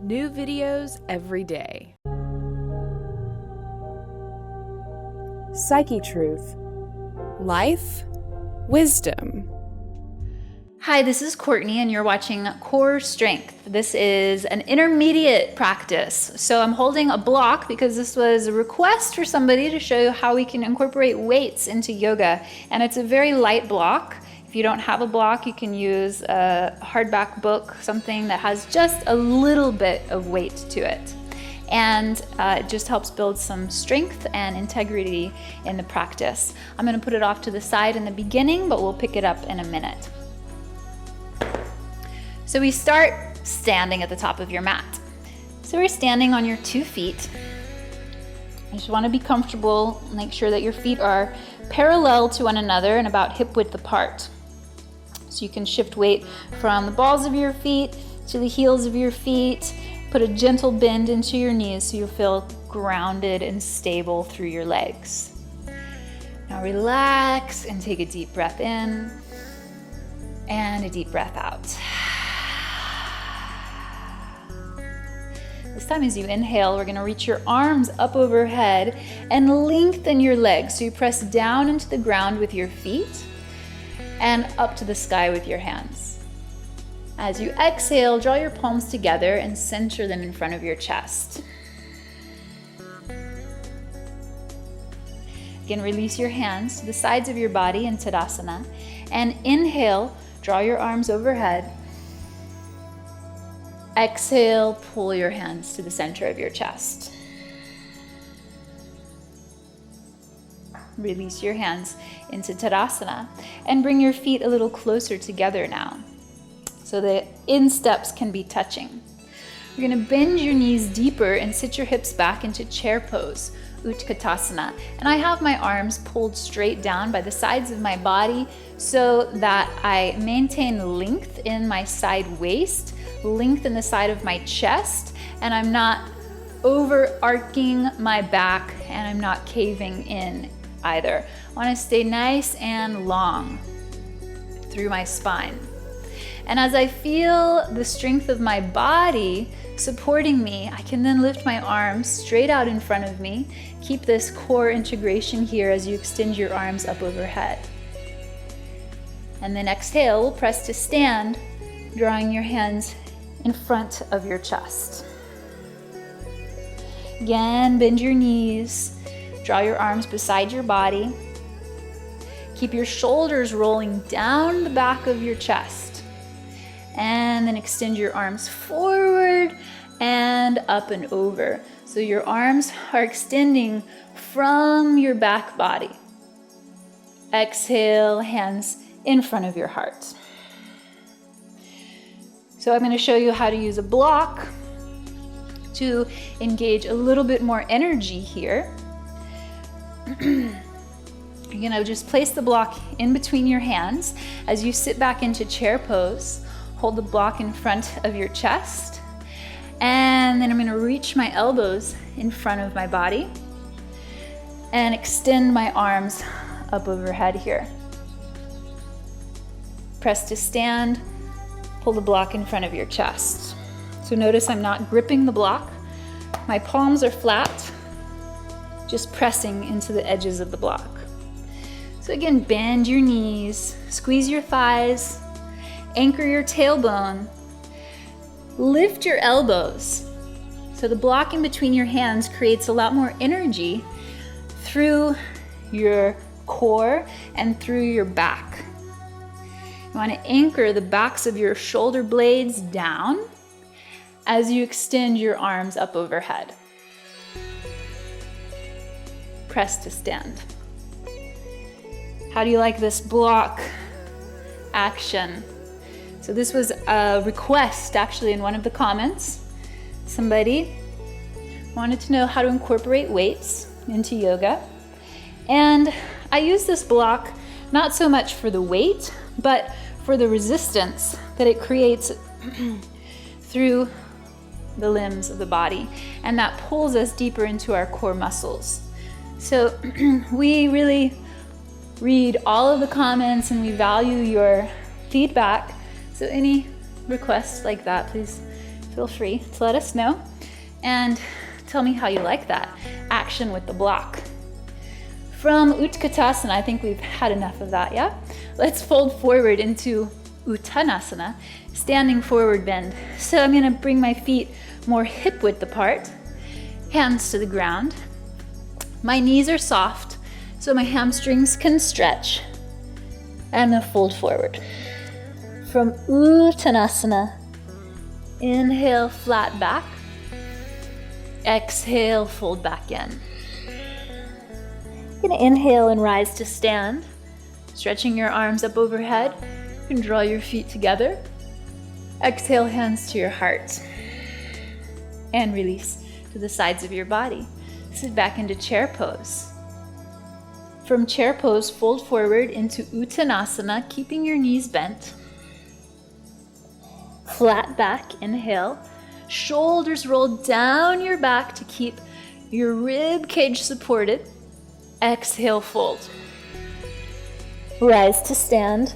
New videos every day. Psychetruth. Life, wisdom. Hi, this is Courtney and you're watching Core Strength. This is an intermediate practice. So I'm holding a block because this was a request for somebody to show you how we can incorporate weights into yoga. And it's a very light block. If you don't have a block, you can use a hardback book, something that has just a little bit of weight to it. And it just helps build some strength and integrity in the practice. I'm going to put it off to the side in the beginning, but we'll pick it up in a minute. So we start standing at the top of your mat. So we're standing on your 2 feet. You just want to be comfortable, make sure that your feet are parallel to one another and about hip width apart. So you can shift weight from the balls of your feet to the heels of your feet. Put a gentle bend into your knees so you'll feel grounded and stable through your legs. Now relax and take a deep breath in and a deep breath out. This time as you inhale, we're going to reach your arms up overhead and lengthen your legs. So you press down into the ground with your feet and up to the sky with your hands. As you exhale, draw your palms together and center them in front of your chest. Again, release your hands to the sides of your body in Tadasana. And inhale, draw your arms overhead. Exhale, pull your hands to the center of your chest. Release your hands into Tadasana and bring your feet a little closer together now so the insteps can be touching. You're going to bend your knees deeper and sit your hips back into chair pose, Utkatasana. And I have my arms pulled straight down by the sides of my body so that I maintain length in my side waist, length in the side of my chest, and I'm not overarching my back and I'm not caving in either. I want to stay nice and long through my spine. And as I feel the strength of my body supporting me, I can then lift my arms straight out in front of me. Keep this core integration here as you extend your arms up overhead. And then exhale, we'll press to stand, drawing your hands in front of your chest. Again, bend your knees, draw your arms beside your body. Keep your shoulders rolling down the back of your chest. And then extend your arms forward and up and over. So your arms are extending from your back body. Exhale, hands in front of your heart. So I'm going to show you how to use a block to engage a little bit more energy here. You're going to just place the block in between your hands as you sit back into chair pose. Hold the block in front of your chest. And then I'm going to reach my elbows in front of my body and extend my arms up overhead here. Press to stand. Pull the block in front of your chest. So notice I'm not gripping the block. My palms are flat, just pressing into the edges of the block. So again, bend your knees, squeeze your thighs, anchor your tailbone, lift your elbows. So the block in between your hands creates a lot more energy through your core and through your back. You want to anchor the backs of your shoulder blades down as you extend your arms up overhead. Press to stand. How do you like this block action? So this was a request actually in one of the comments. Somebody wanted to know how to incorporate weights into yoga. And I use this block not so much for the weight, but for the resistance that it creates through the limbs of the body. And that pulls us deeper into our core muscles. So we really read all of the comments and we value your feedback. So any requests like that, please feel free to let us know and tell me how you like that action with the block. From Utkatasana, I think we've had enough of that, yeah? Let's fold forward into Uttanasana, standing forward bend. So I'm gonna bring my feet more hip width apart, hands to the ground. My knees are soft, so my hamstrings can stretch. I'm gonna fold forward. From Uttanasana, inhale, flat back. Exhale, fold back in. You're gonna inhale and rise to stand, stretching your arms up overhead. You can draw your feet together. Exhale, hands to your heart. And release to the sides of your body. Sit back into chair pose. From chair pose, fold forward into Uttanasana, keeping your knees bent. Flat back, inhale. Shoulders roll down your back to keep your rib cage supported. Exhale, fold. Rise to stand.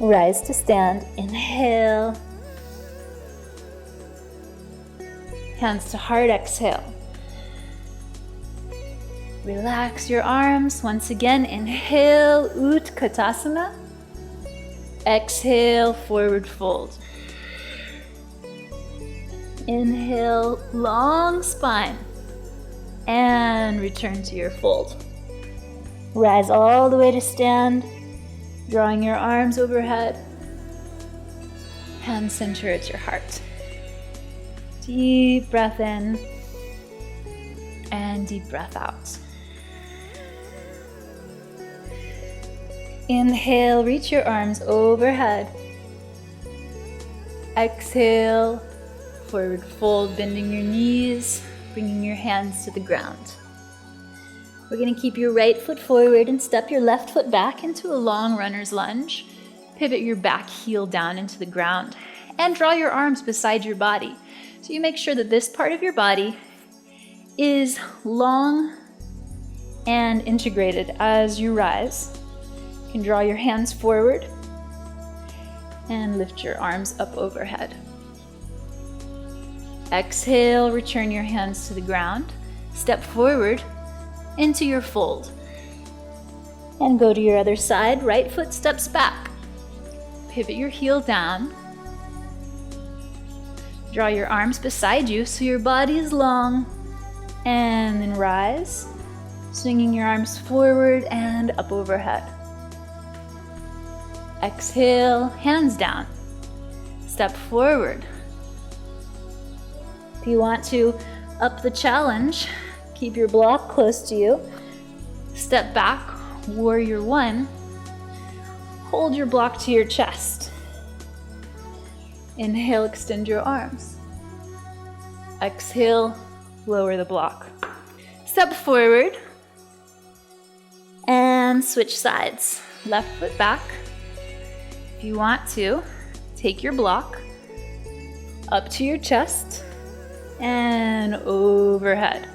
Rise to stand. Inhale. Hands to heart, exhale. Relax your arms. Once again, inhale, Utkatasana. Exhale, forward fold. Inhale, long spine. And return to your fold. Rise all the way to stand, drawing your arms overhead. Hand center at your heart. Deep breath in and deep breath out. Inhale, reach your arms overhead. Exhale, forward fold, bending your knees, bringing your hands to the ground. We're going to keep your right foot forward and step your left foot back into a long runner's lunge. Pivot your back heel down into the ground and draw your arms beside your body. So you make sure that this part of your body is long and integrated as you rise. You can draw your hands forward and lift your arms up overhead. Exhale, return your hands to the ground. Step forward into your fold. And go to your other side. Right foot steps back. Pivot your heel down. Draw your arms beside you so your body is long. And then rise, swinging your arms forward and up overhead. Exhale, hands down. Step forward. If you want to up the challenge, keep your block close to you. Step back, warrior one. Hold your block to your chest. Inhale, extend your arms. Exhale, lower the block. Step forward and switch sides. Left foot back. If you want to, take your block up to your chest and overhead.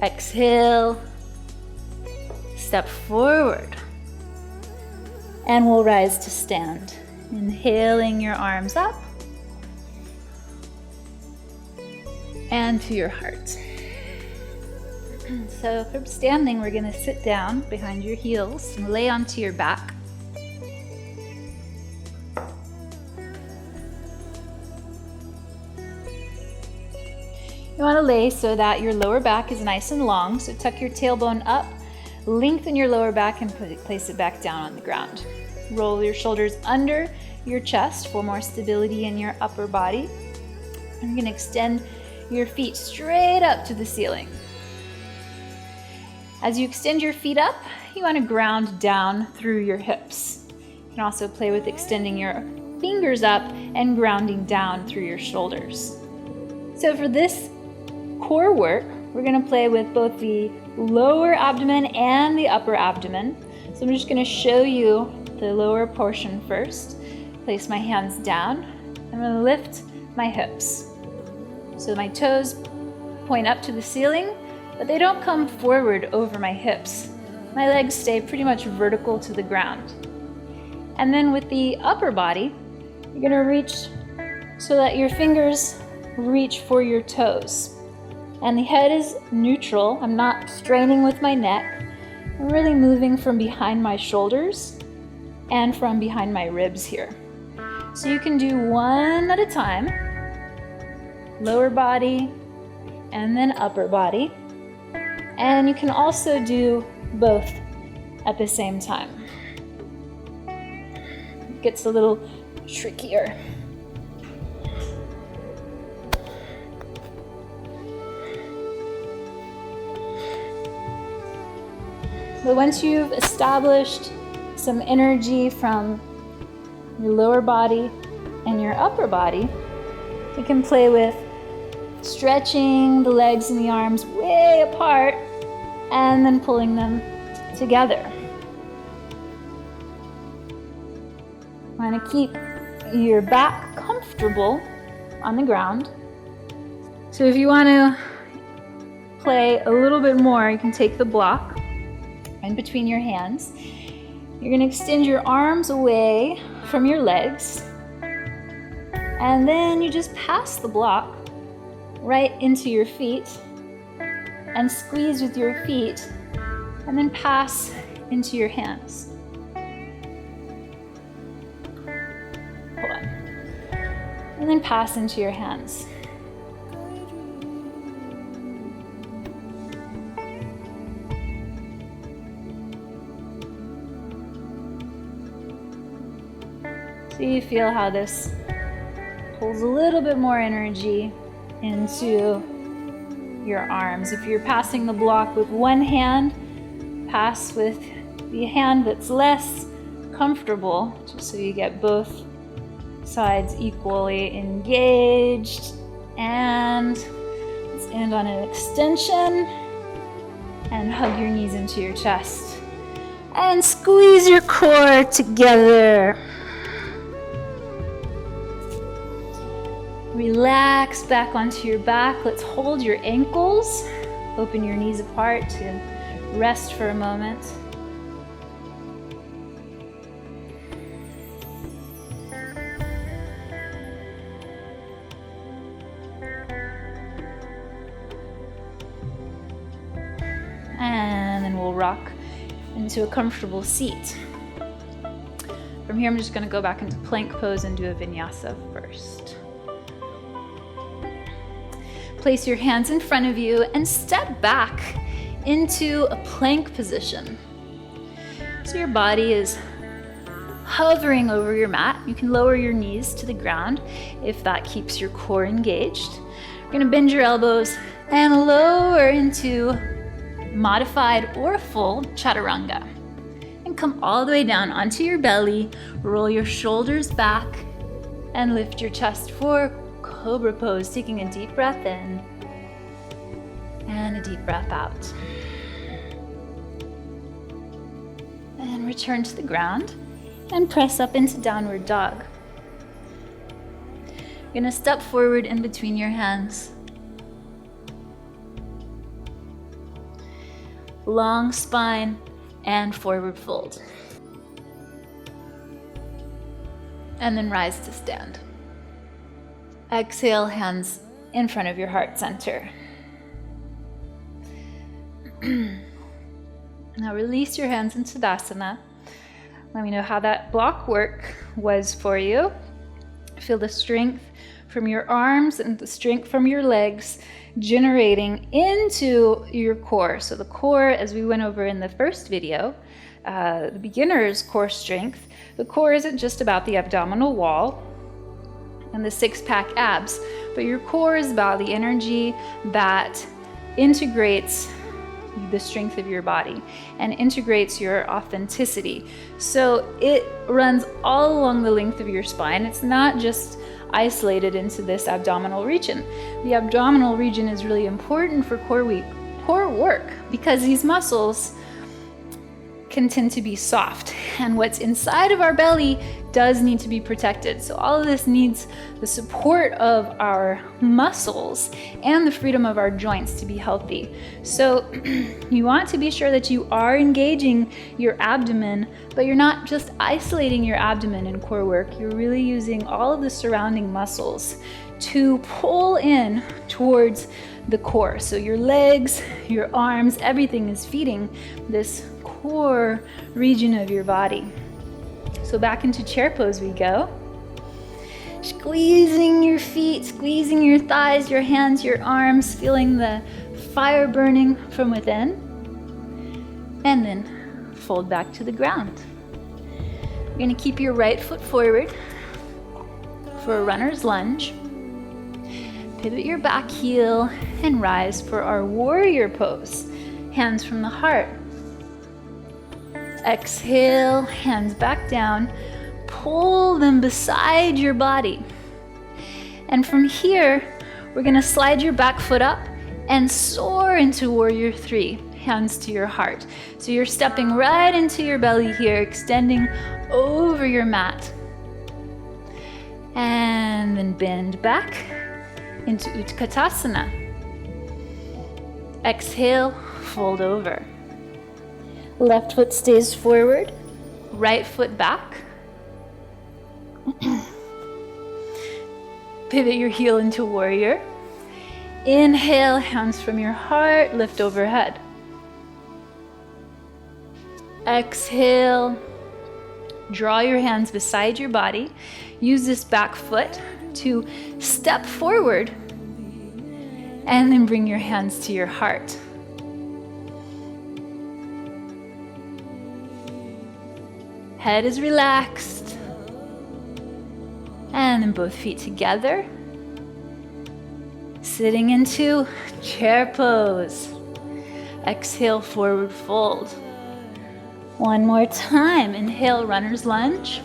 Exhale, step forward, and we'll rise to stand. Inhaling your arms up and to your heart. So from standing, we're going to sit down behind your heels and lay onto your back. You want to lay so that your lower back is nice and long, so tuck your tailbone up, lengthen your lower back and place it back down on the ground. Roll your shoulders under your chest for more stability in your upper body. And you're going to extend your feet straight up to the ceiling. As you extend your feet up, you want to ground down through your hips. You can also play with extending your fingers up and grounding down through your shoulders. So for this core work, we're going to play with both the lower abdomen and the upper abdomen. So I'm just going to show you the lower portion first. Place my hands down. I'm going to lift my hips. So my toes point up to the ceiling, but they don't come forward over my hips. My legs stay pretty much vertical to the ground. And then with the upper body, you're going to reach so that your fingers reach for your toes. And the head is neutral. I'm not straining with my neck. I'm really moving from behind my shoulders and from behind my ribs here. So you can do one at a time, lower body and then upper body. And you can also do both at the same time. It gets a little trickier. But once you've established some energy from your lower body and your upper body, you can play with stretching the legs and the arms way apart and then pulling them together. Want to keep your back comfortable on the ground. So if you want to play a little bit more, you can take the block in between your hands. You're going to extend your arms away from your legs, and then you just pass the block right into your feet and squeeze with your feet, and then pass into your hands. Hold on. And then pass into your hands. So you feel how this pulls a little bit more energy into your arms. If you're passing the block with one hand, pass with the hand that's less comfortable, just so you get both sides equally engaged. And let's end on an extension and hug your knees into your chest and squeeze your core together. Relax back onto your back. Let's hold your ankles. Open your knees apart to rest for a moment. And then we'll rock into a comfortable seat. From here, I'm just going to go back into plank pose and do a vinyasa first. Place your hands in front of you and step back into a plank position. So your body is hovering over your mat. You can lower your knees to the ground if that keeps your core engaged. You're going to bend your elbows and lower into modified or full chaturanga. And come all the way down onto your belly. Roll your shoulders back and lift your chest for Cobra pose, taking a deep breath in and a deep breath out. And return to the ground and press up into downward dog. You're going to step forward in between your hands. Long spine and forward fold. And then rise to stand. Exhale, hands in front of your heart center. Now release your hands in Tadasana. Let me know how that block work was for you. Feel the strength from your arms and the strength from your legs generating into your core. So the core, as we went over in the first video, the beginner's core strength, the core isn't just about the abdominal wall and the six-pack abs, but your core is about the energy that integrates the strength of your body and integrates your authenticity. So it runs all along the length of your spine. It's not just isolated into this abdominal region. The abdominal region is really important for core work because these muscles can tend to be soft, and what's inside of our belly does need to be protected. So all of this needs the support of our muscles and the freedom of our joints to be healthy. So you want to be sure that you are engaging your abdomen, but you're not just isolating your abdomen in core work. You're really using all of the surrounding muscles to pull in towards the core. So your legs, your arms, everything is feeding this core region of your body. So back into chair pose we go. Squeezing your feet, squeezing your thighs, your hands, your arms, feeling the fire burning from within. And then fold back to the ground. You're going to keep your right foot forward for a runner's lunge. Pivot your back heel and rise for our warrior pose. Hands from the heart. Exhale, hands back down. Pull them beside your body. And from here, we're going to slide your back foot up and soar into warrior 3. Hands to your heart. So you're stepping right into your belly here, extending over your mat. And then bend back into Utkatasana. Exhale, fold over. Left foot stays forward, right foot back. Pivot your heel into warrior. Inhale, hands from your heart, lift overhead. Exhale, draw your hands beside your body. Use this back foot to step forward and then bring your hands to your heart. Head is relaxed. And then both feet together. Sitting into chair pose. Exhale, forward fold. One more time. Inhale, runner's lunge.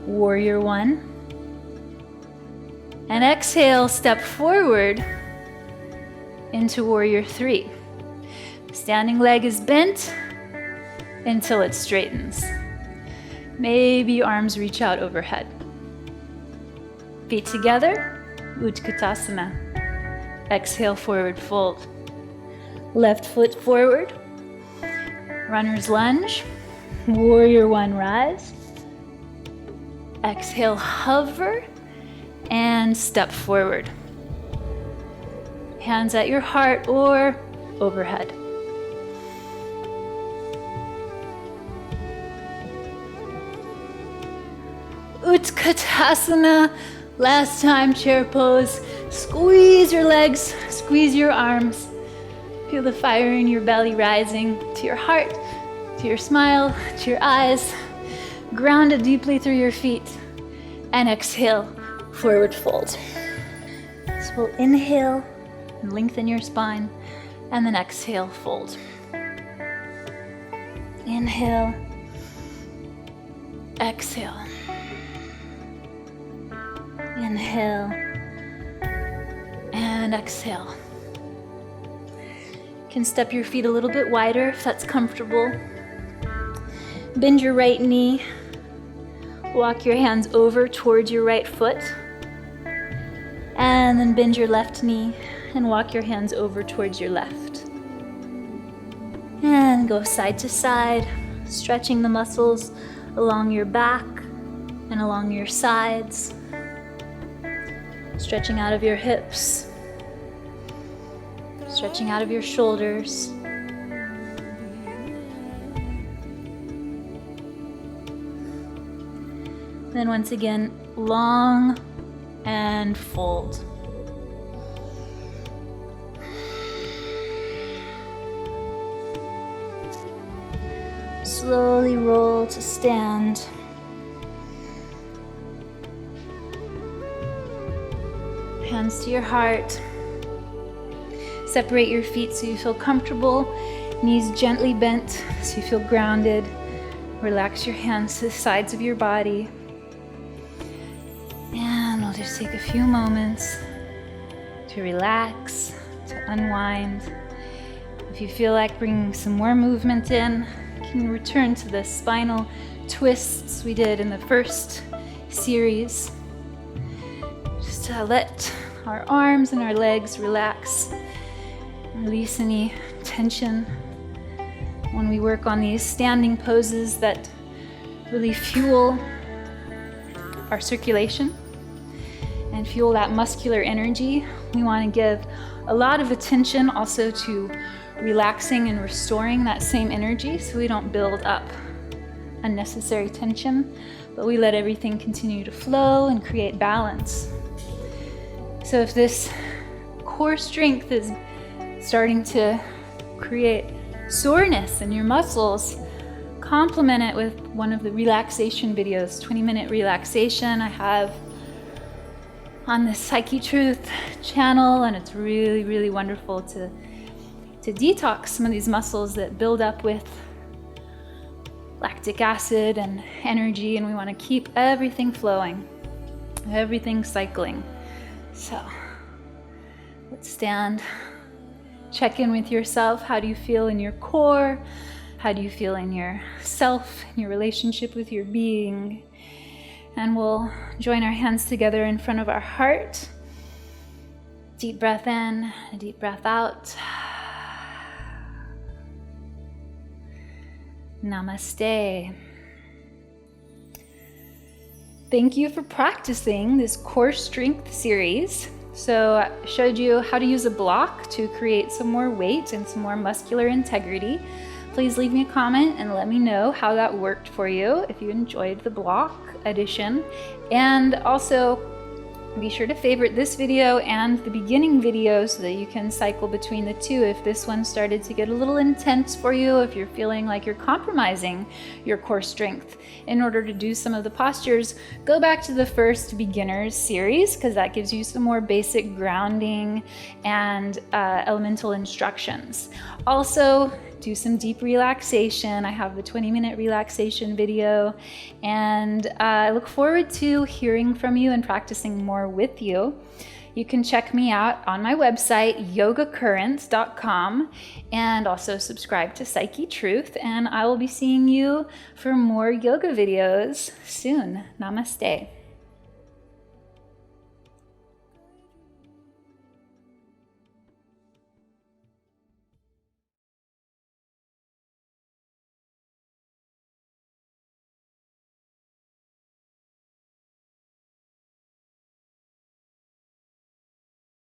Warrior 1. And exhale, step forward into warrior 3. Standing leg is bent until it straightens. Maybe arms reach out overhead. Feet together, Utkatasana. Exhale, forward fold. Left foot forward. Runner's lunge. Warrior 1, rise. Exhale, hover. And step forward. Hands at your heart or overhead. Utkatasana. Last time, chair pose. Squeeze your legs, squeeze your arms. Feel the fire in your belly rising to your heart, to your smile, to your eyes. Ground it deeply through your feet. And exhale, forward fold. So we'll inhale and lengthen your spine, and then exhale, fold. Inhale, exhale. Inhale and exhale. You can step your feet a little bit wider if that's comfortable. Bend your right knee. Walk your hands over towards your right foot. And then bend your left knee and walk your hands over towards your left. And go side to side, stretching the muscles along your back and along your sides. Stretching out of your hips, stretching out of your shoulders. Then once again, long and fold. Slowly roll to stand. Hands to your heart. Separate your feet so you feel comfortable. Knees gently bent so you feel grounded. Relax your hands to the sides of your body. And we'll just take a few moments to relax, to unwind. If you feel like bringing some more movement in, You can return to the spinal twists we did in the first series. Just to let our arms and our legs relax. Release any tension when we work on these standing poses that really fuel our circulation and fuel that muscular energy. We want to give a lot of attention also to relaxing and restoring that same energy so we don't build up unnecessary tension, but we let everything continue to flow and create balance. So if this core strength is starting to create soreness in your muscles, complement it with one of the relaxation videos, 20-minute relaxation I have on the Psychetruth channel, and it's really, really wonderful to detox some of these muscles that build up with lactic acid and energy, and we want to keep everything flowing, everything cycling. So let's stand. Check in with yourself. How do you feel in your core? How do you feel in your self, in your relationship with your being? And we'll join our hands together in front of our heart. Deep breath in, a deep breath out. Namaste. Thank you for practicing this core strength series. So I showed you how to use a block to create some more weight and some more muscular integrity. Please leave me a comment and let me know how that worked for you, if you enjoyed the block edition. And also be sure to favorite this video and the beginning video so that you can cycle between the two if this one started to get a little intense for you, if you're feeling like you're compromising your core strength. In order to do some of the postures, go back to the first beginners series because that gives you some more basic grounding and elemental instructions. Also, do some deep relaxation. I have the 20-minute relaxation video, and I look forward to hearing from you and practicing more with you. You can check me out on my website, yogacurrents.com, and also subscribe to Psychetruth, and I will be seeing you for more yoga videos soon. Namaste.